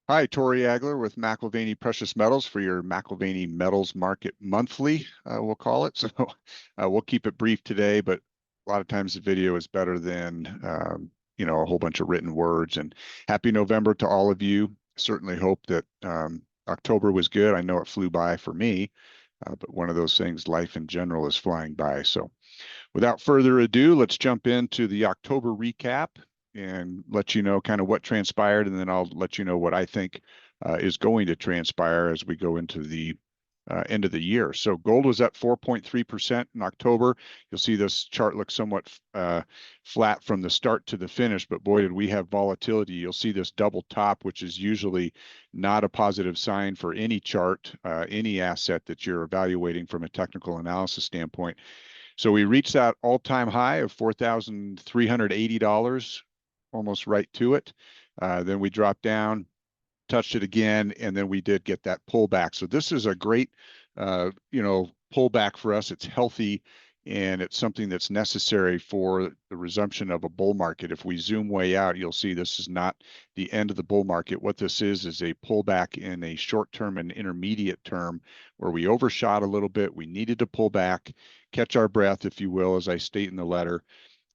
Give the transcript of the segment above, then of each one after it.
Hi, Tori Agler with McAlvany Precious Metals for your McAlvany Metals Market Monthly, we'll call it. So we'll keep it brief today, but a lot of times the video is better than a whole bunch of written words. And happy November to all of you. Certainly hope that October was good. I know it flew by for me, but one of those things, life in general, is flying by. So without further ado, let's jump into the October recap and let you know kind of what transpired, and then I'll let you know what I think is going to transpire as we go into the end of the year. So gold was up 4.3% in October. You'll see this chart looks somewhat flat from the start to the finish, but boy, did we have volatility. You'll see this double top, which is usually not a positive sign for any chart, any asset that you're evaluating from a technical analysis standpoint. So we reached that all-time high of $4,380, almost right to it. Then we dropped down, touched it again, and then we did get that pullback. So this is a great, pullback for us. It's healthy, and it's something that's necessary for the resumption of a bull market. If we zoom way out, you'll see this is not the end of the bull market. What this is a pullback in a short-term and intermediate term where we overshot a little bit. We needed to pull back, catch our breath, if you will, as I state in the letter.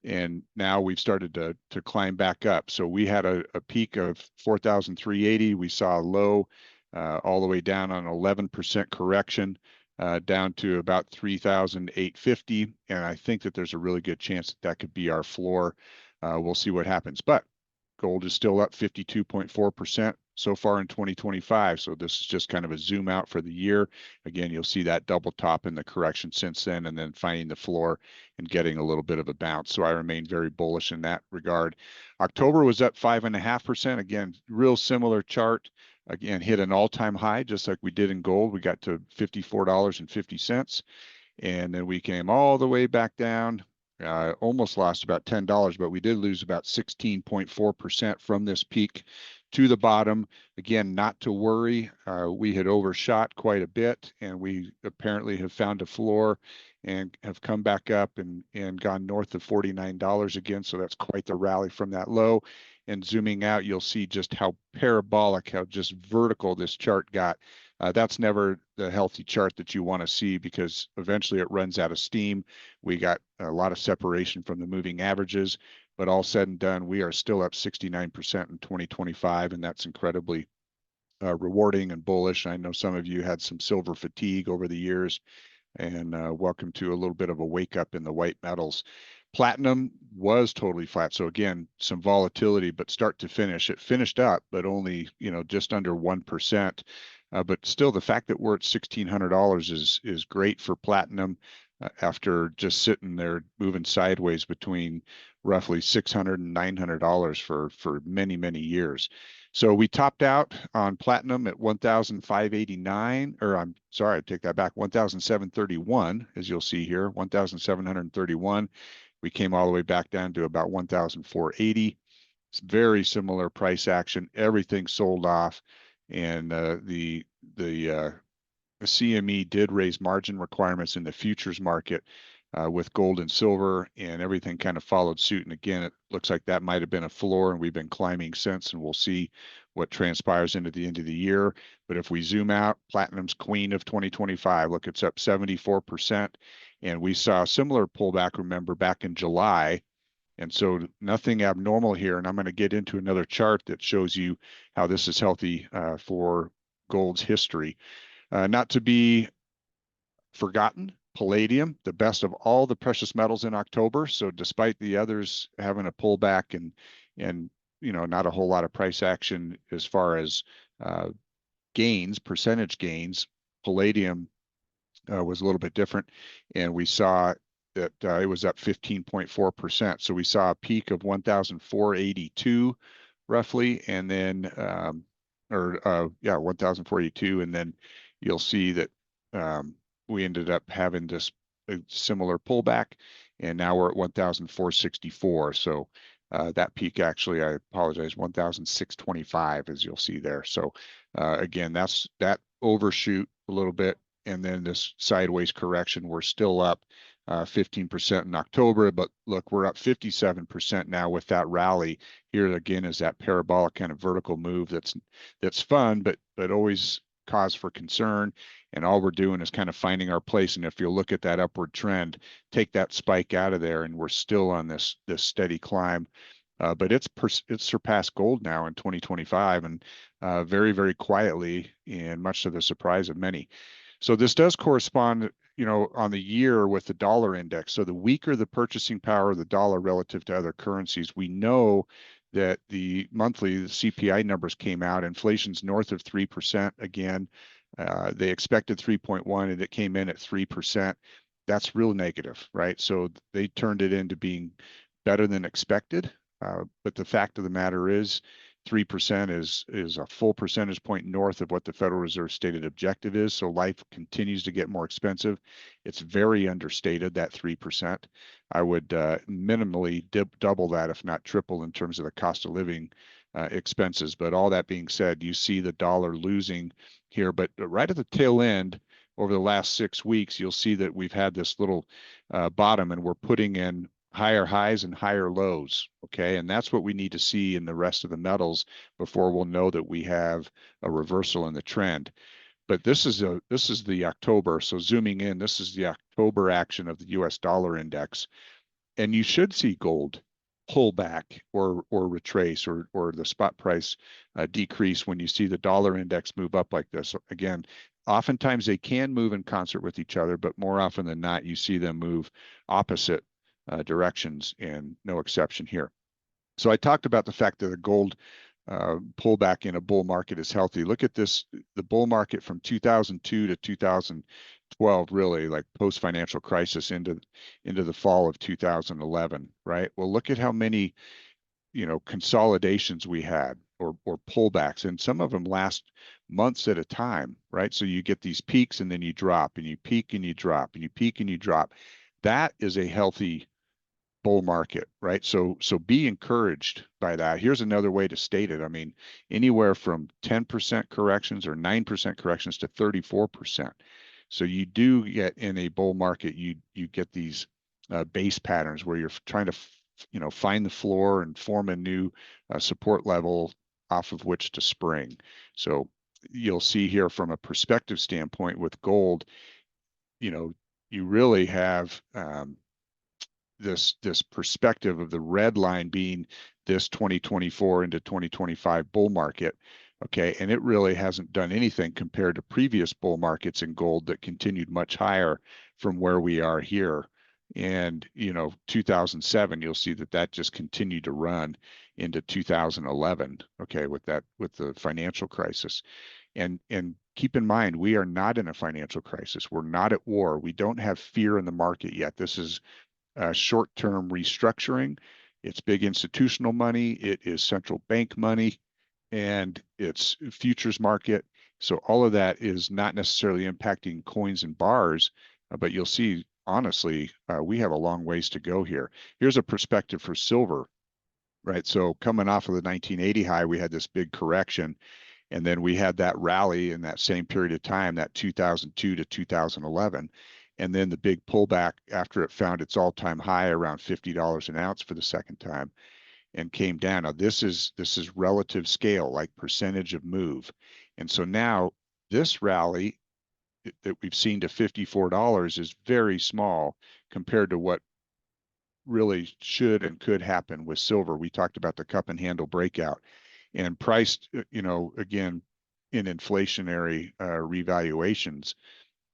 And now we've started to climb back up. So we had a peak of 4,380. We saw a low all the way down on 11% correction down to about 3,850. And I think that there's a really good chance that that could be our floor. We'll see what happens. But gold is still up 52.4% so far in 2025. So this is just kind of a zoom out for the year. Again, you'll see that double top in the correction since then, and then finding the floor and getting a little bit of a bounce. So I remain very bullish in that regard. October was up 5.5%. Again, real similar chart. Again, hit an all-time high, just like we did in gold. We got to $54.50. And then we came all the way back down. Almost lost about $10, but we did lose about 16.4% from this peak to the bottom. Again, not to worry. We had overshot quite a bit, and we apparently have found a floor and have come back up and gone north of $49 again. So that's quite the rally from that low. And zooming out, you'll see just how parabolic, how just vertical this chart got. That's never the healthy chart that you want to see, because eventually it runs out of steam. We got a lot of separation from the moving averages, but all said and done, we are still up 69% in 2025, and that's incredibly rewarding and bullish. I know some of you had some silver fatigue over the years, and welcome to a little bit of a wake up in the white metals. Platinum was totally flat. So again, some volatility, but start to finish, it finished up, but only, just under 1%. But still, the fact that we're at $1,600 is great for platinum after just sitting there moving sideways between roughly $600 and $900 for many, many years. So we topped out on platinum at 1,589, or I'm sorry, I take that back, 1,731, as you'll see here, 1,731. We came all the way back down to about 1,480. It's very similar price action. Everything sold off, and the CME did raise margin requirements in the futures market with gold and silver, and everything kind of followed suit. And again, it looks like that might have been a floor, and we've been climbing since, and we'll see what transpires into the end of the year. But if we zoom out, platinum's queen of 2025. Look, it's up 74%, and we saw a similar pullback, remember, back in July. And so nothing abnormal here. And I'm going to get into another chart that shows you how this is healthy for gold's history. Not to be forgotten, palladium, the best of all the precious metals in October. So despite the others having a pullback and not a whole lot of price action as far as gains, percentage gains, palladium was a little bit different. And we saw that it was up 15.4%. So we saw a peak of 1,482 roughly, and then 1,482, and then you'll see that we ended up having this similar pullback, and now we're at 1,464. So that peak, actually, I apologize, 1,625, as you'll see there. So again, that's that overshoot a little bit, and then this sideways correction, we're still up 15% in October, but look, we're up 57% now with that rally. Here again is that parabolic kind of vertical move that's fun, but always cause for concern. And all we're doing is kind of finding our place. And if you look at that upward trend, take that spike out of there, and we're still on this steady climb. But it's surpassed gold now in 2025, and very, very quietly, and much to the surprise of many. So this does correspond, on the year with the dollar index. So the weaker the purchasing power of the dollar relative to other currencies, we know that the CPI numbers came out. Inflation's north of 3% again. They expected 3.1 and it came in at 3%. That's real negative, right? So they turned it into being better than expected. But the fact of the matter is 3% is a full percentage point north of what the Federal Reserve stated objective is. So life continues to get more expensive. It's very understated, that 3%. I would minimally double that, if not triple, in terms of the cost of living expenses. But all that being said, you see the dollar losing here. But right at the tail end, over the last 6 weeks, you'll see that we've had this little bottom, and we're putting in higher highs and higher lows. Okay. And that's what we need to see in the rest of the metals before we'll know that we have a reversal in the trend. But this is the October. So zooming in, this is the October action of the US dollar index. And you should see gold pull back or retrace, or the spot price decrease when you see the dollar index move up like this. Again, oftentimes they can move in concert with each other, but more often than not, you see them move opposite directions, and no exception here. So I talked about the fact that a gold pullback in a bull market is healthy. Look at this, the bull market from 2002 to 2012, really like post-financial crisis into the fall of 2011, right? Well, look at how many consolidations we had, or pullbacks, and some of them last months at a time, right? So you get these peaks and then you drop, and you peak and you drop, and you peak and you drop. That is a healthy bull market, right? So be encouraged by that. Here's another way to state it. I mean, anywhere from 10% corrections or 9% corrections to 34%. So you do get, in a bull market, you get these base patterns where you're trying to find the floor and form a new support level off of which to spring. So you'll see here from a perspective standpoint with gold, you really have this perspective of the red line being this 2024 into 2025 bull market. Okay. And it really hasn't done anything compared to previous bull markets in gold that continued much higher from where we are here. And, 2007, you'll see that just continued to run into 2011. Okay. With the financial crisis. And keep in mind, we are not in a financial crisis. We're not at war. We don't have fear in the market yet. This is short-term restructuring. It's big institutional money. It is central bank money, and it's futures market. So all of that is not necessarily impacting coins and bars, but you'll see, honestly, we have a long ways to go here. Here's a perspective for silver, right? So coming off of the 1980 high, we had this big correction. And then we had that rally in that same period of time, that 2002 to 2011. And then the big pullback after it found its all-time high around $50 an ounce for the second time and came down. Now this is relative scale, like percentage of move. And so now this rally that we've seen to $54 is very small compared to what really should and could happen with silver. We talked about the cup and handle breakout, and priced, again, in inflationary revaluations,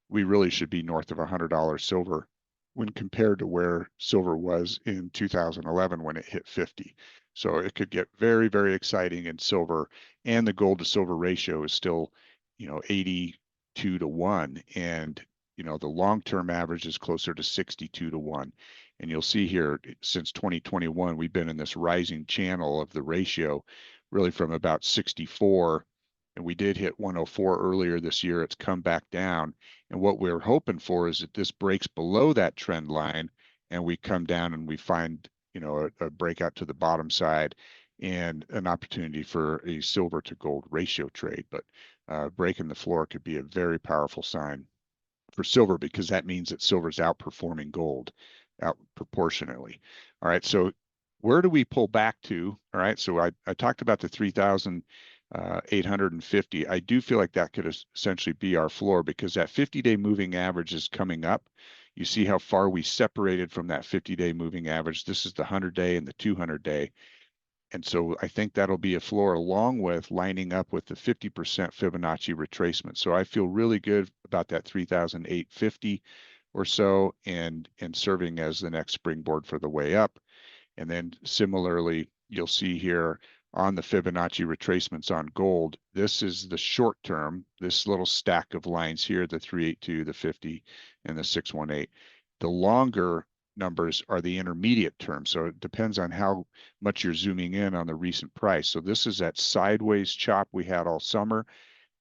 we really should be north of $100 silver when compared to where silver was in 2011 when it hit 50. So it could get very, very exciting in silver, and the gold to silver ratio is still, 82 to 1. And, the long-term average is closer to 62 to 1. And you'll see here, since 2021, we've been in this rising channel of the ratio, really from about 64, and we did hit 104 earlier this year. It's come back down, and what we're hoping for is that this breaks below that trend line, and we come down and we find a breakout to the bottom side and an opportunity for a silver to gold ratio trade. But breaking the floor could be a very powerful sign for silver, because that means that silver's outperforming gold out proportionately. All right, so where do we pull back to? All right, so I talked about the 3,850. I do feel like that could essentially be our floor, because that 50-day moving average is coming up. You see how far we separated from that 50-day moving average. This is the 100-day and the 200-day. And so I think that'll be a floor, along with lining up with the 50% Fibonacci retracement. So I feel really good about that 3,850 or so, and serving as the next springboard for the way up. And then similarly, you'll see here on the Fibonacci retracements on gold, this is the short term, this little stack of lines here, the 382, the 50, and the 618. The longer numbers are the intermediate term. So it depends on how much you're zooming in on the recent price. So this is that sideways chop we had all summer.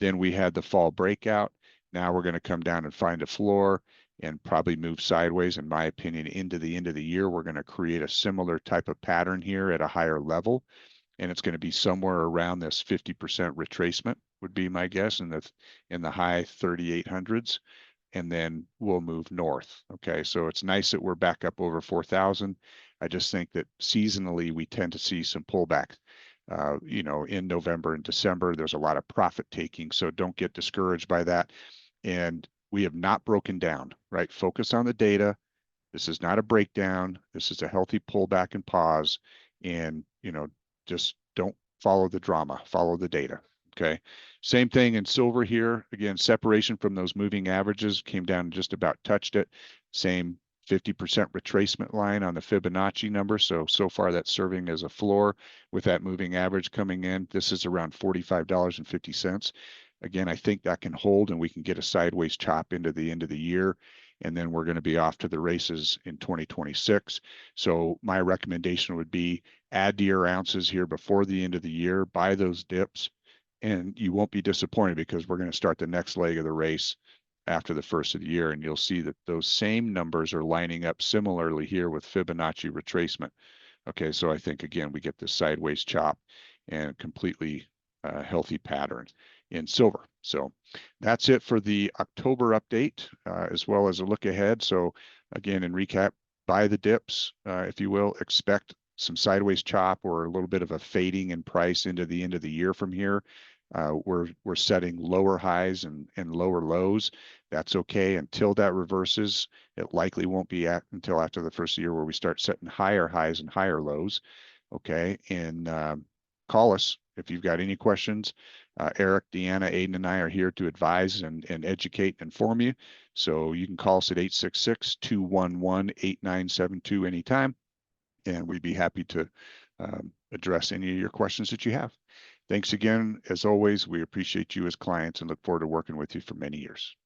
Then we had the fall breakout. Now we're going to come down and find a floor and probably move sideways, in my opinion, into the end of the year. We're going to create a similar type of pattern here at a higher level. And it's going to be somewhere around this 50% retracement would be my guess, in the high 3,800s. And then we'll move north. Okay, so it's nice that we're back up over 4,000. I just think that seasonally we tend to see some pullback. In November and December, there's a lot of profit taking, so don't get discouraged by that. And we have not broken down, right? Focus on the data. This is not a breakdown. This is a healthy pullback and pause. And, just don't follow the drama, follow the data. Okay. Same thing in silver here. Again, separation from those moving averages, came down and just about touched it. Same 50% retracement line on the Fibonacci number. So far that's serving as a floor with that moving average coming in. This is around $45.50. Again, I think that can hold, and we can get a sideways chop into the end of the year. And then we're going to be off to the races in 2026. So my recommendation would be add to your ounces here before the end of the year, buy those dips, and you won't be disappointed, because we're going to start the next leg of the race after the first of the year. And you'll see that those same numbers are lining up similarly here with Fibonacci retracement. Okay, so I think, again, we get this sideways chop and completely healthy pattern in silver. So that's it for the October update, as well as a look ahead. So again, in recap, buy the dips, if you will, expect some sideways chop or a little bit of a fading in price into the end of the year from here. We're setting lower highs and lower lows. That's okay until that reverses. It likely won't be until after the first year where we start setting higher highs and higher lows. Okay, and call us if you've got any questions. Eric, Deanna, Aiden, and I are here to advise and educate and inform you. So you can call us at 866-211-8972 anytime, and we'd be happy to address any of your questions that you have. Thanks again. As always, we appreciate you as clients and look forward to working with you for many years.